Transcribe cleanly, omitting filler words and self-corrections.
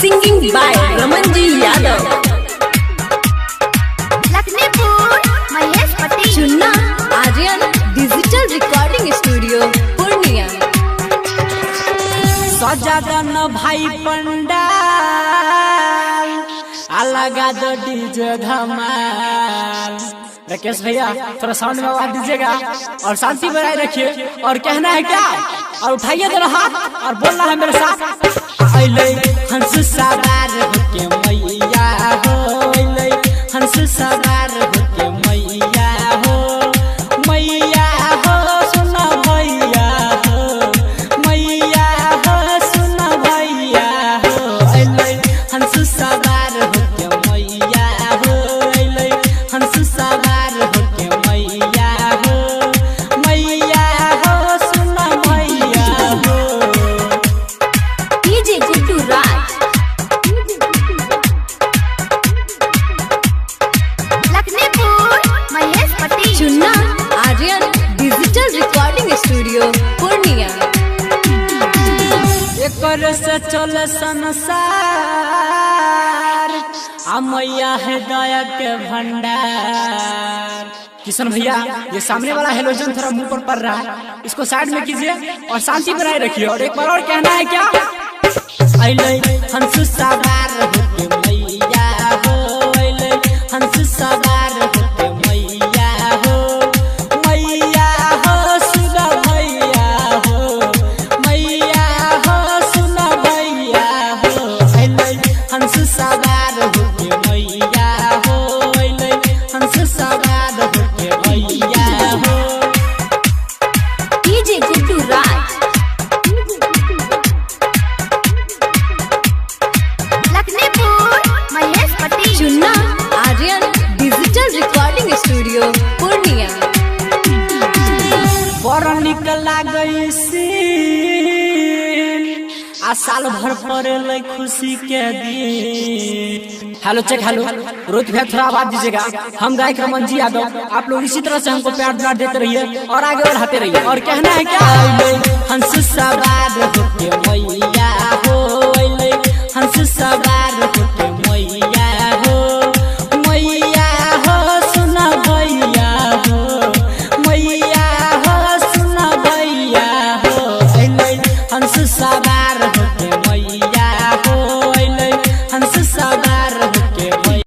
Singing by Ramanji Yadav. Lakhanpur Mahesh Patel Chunna Aryan digital recording studio Purnia. सजादन भाई पंडाल अलगा दो डीजे धमाल। राकेश भैया थोड़ा साउंड में आवाज दीजिएगा और शांति बनाए रखिए। और कहना है क्या, और उठाइए दोनों हाथ और बोलना है मेरे साथ। अइले हंस सवार होके मैया हो, अइले हंस सवार होके मैया हो, मैया हो सुना भैया हो, मैया हो सुना भैया हो। अइले हंस सवार होके मैया हो, अइले हंस सवार होके मैया हो, मैया हो सुना भैया हो। DJ Guddu Raj. Lakhanpur Mahesh Patel Chunna Aryan digital recording studio Purnia. एकर से चल संसार आ मैया है दया के भंडार। किशन भैया ये सामने वाला हेलोजन थोड़ा मुंह पर पड़ रहा है, इसको साइड में कीजिए और शांति बनाए रखिए। और एक बार और कहना है क्या, अइले हंस सवार होके मैया हो, अइले हंस सवार होके मैया हो, मैया हो सुना भैया हो, मैया हो सुना भैया हो। अइले हंस सवार होके मैया हो, अइले हंस सवार होके मैया हो। DJ Guddu Raj. Lakhanpur Mahesh Patel Chunna Aryan digital recording studio Purnia. बड़ निक लागै सीन आ साल भर पड़े खुशी के दिन। हेलो चेक हेलो, रोज भैया थोड़ा आवाज दीजिएगा। हम गायक रमनजी यादव, आप लोग इसी तरह से हमको प्यार दुलार देते रहिए और आगे बढ़ाते रहिए। और कहना है क्या, हंस सवार होके मैया हो, अइले हंस सवार